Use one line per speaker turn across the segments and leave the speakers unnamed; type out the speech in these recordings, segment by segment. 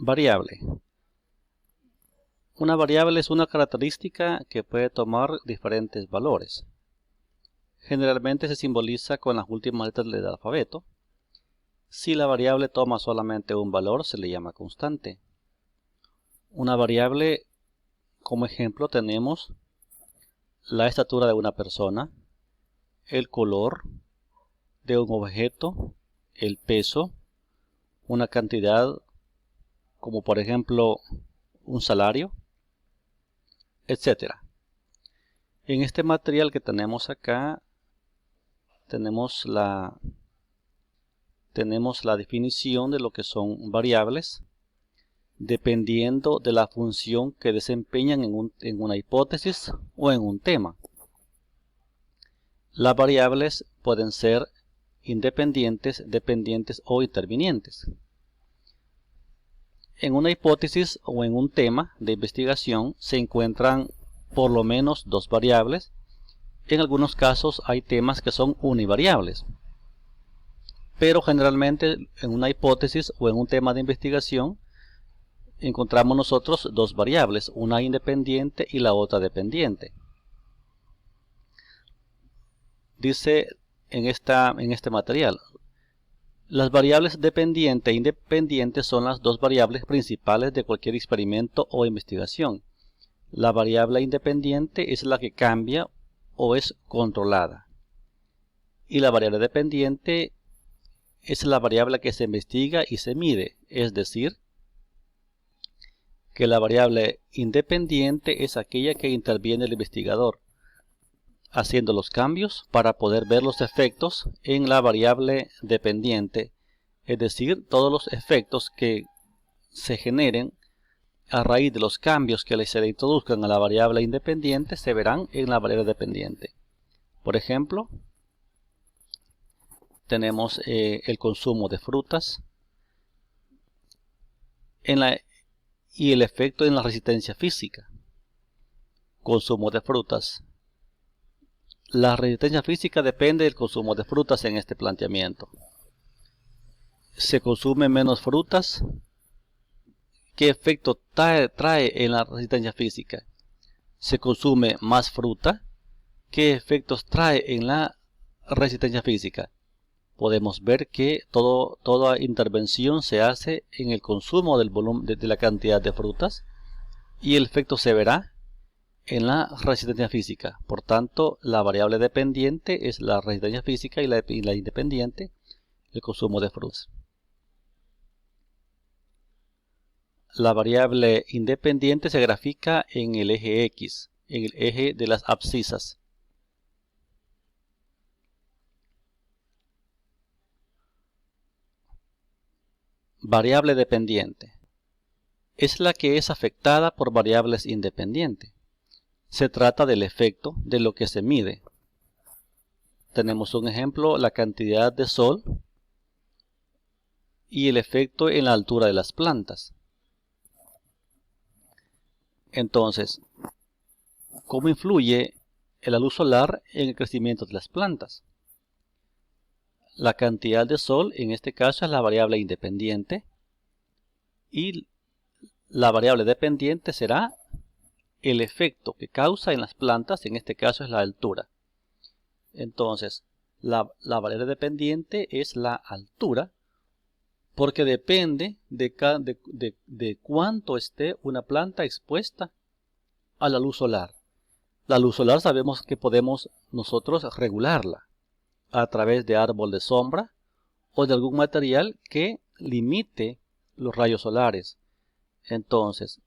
Variable. Una variable es una característica que puede tomar diferentes valores. Generalmente se simboliza con las últimas letras del alfabeto. Si la variable toma solamente un valor, se le llama constante. Una variable, como ejemplo, tenemos la estatura de una persona, el color de un objeto, el peso, una cantidad, como por ejemplo un salario, etc. En este material que tenemos acá, tenemos la definición de lo que son variables, dependiendo de la función que desempeñan en una hipótesis o en un tema. Las variables pueden ser independientes, dependientes o intervinientes. En una hipótesis o en un tema de investigación se encuentran por lo menos dos variables. En algunos casos hay temas que son univariables. Pero generalmente en una hipótesis o en un tema de investigación encontramos nosotros dos variables, una independiente y la otra dependiente. Dice en este material, las variables dependiente e independiente son las dos variables principales de cualquier experimento o investigación. La variable independiente es la que cambia o es controlada. Y la variable dependiente es la variable que se investiga y se mide, es decir, que la variable independiente es aquella que interviene el investigador, haciendo los cambios para poder ver los efectos en la variable dependiente, es decir, todos los efectos que se generen a raíz de los cambios que se le introduzcan a la variable independiente se verán en la variable dependiente. Por ejemplo, tenemos el consumo de frutas y el efecto en la resistencia física. Consumo de frutas. La resistencia física depende del consumo de frutas en este planteamiento. Se consume menos frutas. ¿Qué efecto trae en la resistencia física? Se consume más fruta. ¿Qué efectos trae en la resistencia física? Podemos ver que toda intervención se hace en el consumo del volumen de la cantidad de frutas y el efecto se verá en la resistencia física. Por tanto, la variable dependiente es la resistencia física y la independiente el consumo de frutas. La variable independiente se grafica en el eje X, en el eje de las abscisas. Variable dependiente es la que es afectada por variables independientes. Se trata del efecto de lo que se mide. Tenemos un ejemplo, la cantidad de sol y el efecto en la altura de las plantas. Entonces, ¿cómo influye la luz solar en el crecimiento de las plantas? La cantidad de sol, en este caso, es la variable independiente y la variable dependiente será el efecto que causa en las plantas, en este caso es la altura. Entonces, la variable dependiente es la altura porque depende de cuánto esté una planta expuesta a la luz solar. La luz solar sabemos que podemos nosotros regularla a través de árbol de sombra o de algún material que limite los rayos solares. Entonces,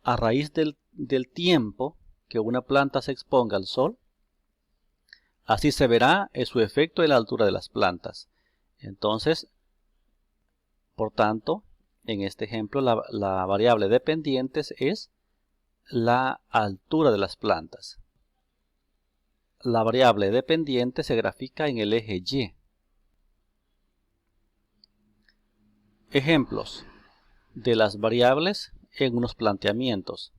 a raíz del tiempo que una planta se exponga al sol, así se verá su efecto en la altura de las plantas. Entonces, por tanto, en este ejemplo, la variable dependiente es la altura de las plantas. La variable dependiente se grafica en el eje Y. Ejemplos de las variables en unos planteamientos.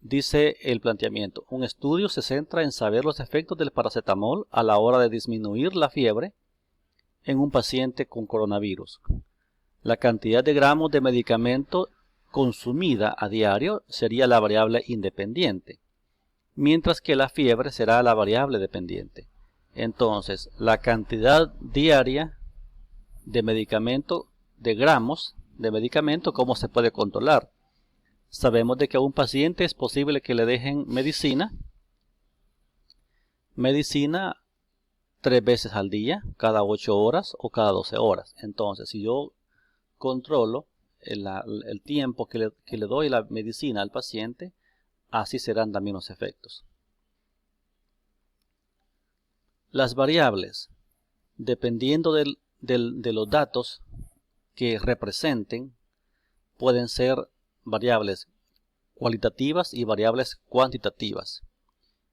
Dice el planteamiento, un estudio se centra en saber los efectos del paracetamol a la hora de disminuir la fiebre en un paciente con coronavirus. La cantidad de gramos de medicamento consumida a diario sería la variable independiente, mientras que la fiebre será la variable dependiente. Entonces, la cantidad diaria de medicamento, de gramos de medicamento, ¿cómo se puede controlar? Sabemos de que a un paciente es posible que le dejen medicina 3 veces al día, cada 8 horas o cada 12 horas. Entonces, si yo controlo el tiempo que le doy la medicina al paciente, así serán también los efectos. Las variables, dependiendo de los datos que representen, pueden ser variables cualitativas y variables cuantitativas.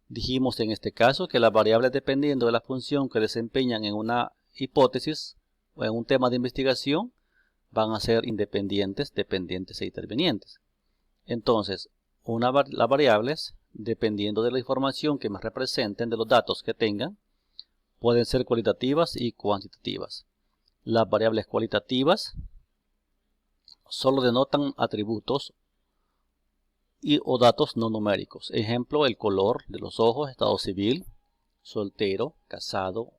Dijimos en este caso que las variables, dependiendo de la función que desempeñan en una hipótesis o en un tema de investigación, van a ser independientes, dependientes e intervenientes. Entonces, las variables, dependiendo de la información que me representen, de los datos que tengan, pueden ser cualitativas y cuantitativas. Las variables cualitativas solo denotan atributos o datos no numéricos. Ejemplo, el color de los ojos, estado civil, soltero, casado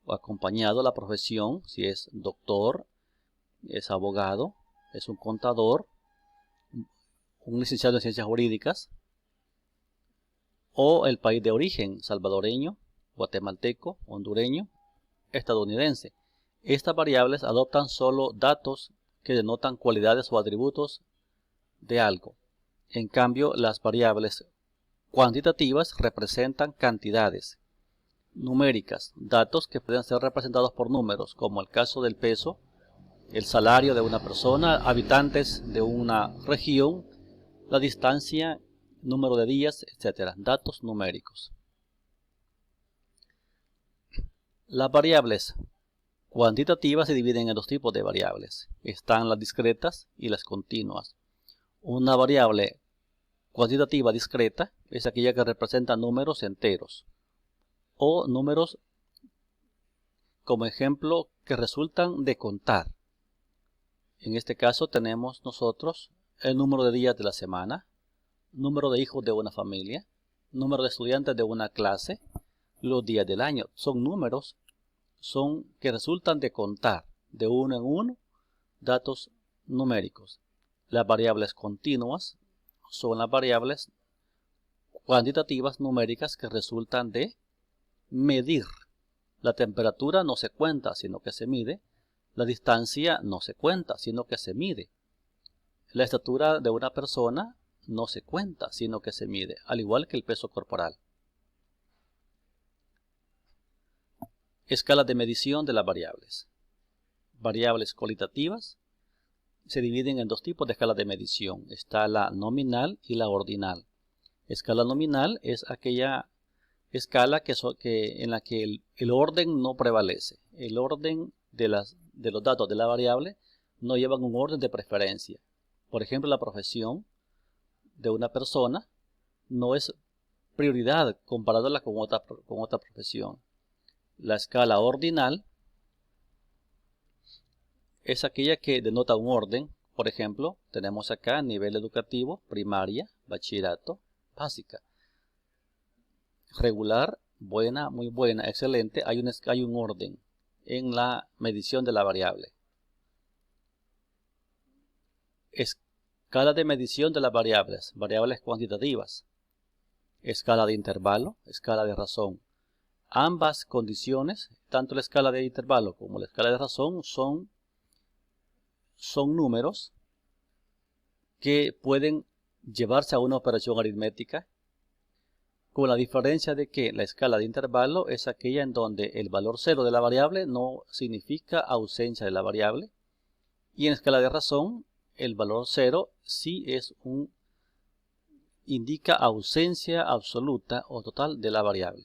o acompañado, la profesión, si es doctor, es abogado, es un contador, un licenciado en ciencias jurídicas, o el país de origen, salvadoreño, guatemalteco, hondureño, estadounidense. Estas variables adoptan solo datos que denotan cualidades o atributos de algo. En cambio, las variables cuantitativas representan cantidades numéricas, datos que pueden ser representados por números, como el caso del peso, el salario de una persona, habitantes de una región, la distancia, número de días, etc. Datos numéricos. Las variables cuantitativas se dividen en 2 tipos de variables. Están las discretas y las continuas. Una variable cuantitativa discreta es aquella que representa números enteros o números, como ejemplo, que resultan de contar. En este caso tenemos nosotros el número de días de la semana, número de hijos de una familia, número de estudiantes de una clase, los días del año. Son números que resultan de contar de uno en uno, datos numéricos. Las variables continuas son las variables cuantitativas numéricas que resultan de medir. La temperatura no se cuenta, sino que se mide. La distancia no se cuenta, sino que se mide. La estatura de una persona no se cuenta, sino que se mide, al igual que el peso corporal. Escalas de medición de las variables. Variables cualitativas se dividen en 2 tipos de escalas de medición. Está la nominal y la ordinal. Escala nominal es aquella escala en la que el orden no prevalece. El orden de los datos de la variable no llevan un orden de preferencia. Por ejemplo, la profesión de una persona no es prioridad comparándola con otra profesión. La escala ordinal es aquella que denota un orden. Por ejemplo, tenemos acá nivel educativo, primaria, bachillerato, básica. Regular, buena, muy buena, excelente. Hay un orden en la medición de la variable. Escala de medición de las variables. Variables cuantitativas. Escala de intervalo, escala de razón. Ambas condiciones, tanto la escala de intervalo como la escala de razón, son números que pueden llevarse a una operación aritmética, con la diferencia de que la escala de intervalo es aquella en donde el valor 0 de la variable no significa ausencia de la variable, y en escala de razón el valor 0 sí indica ausencia absoluta o total de la variable.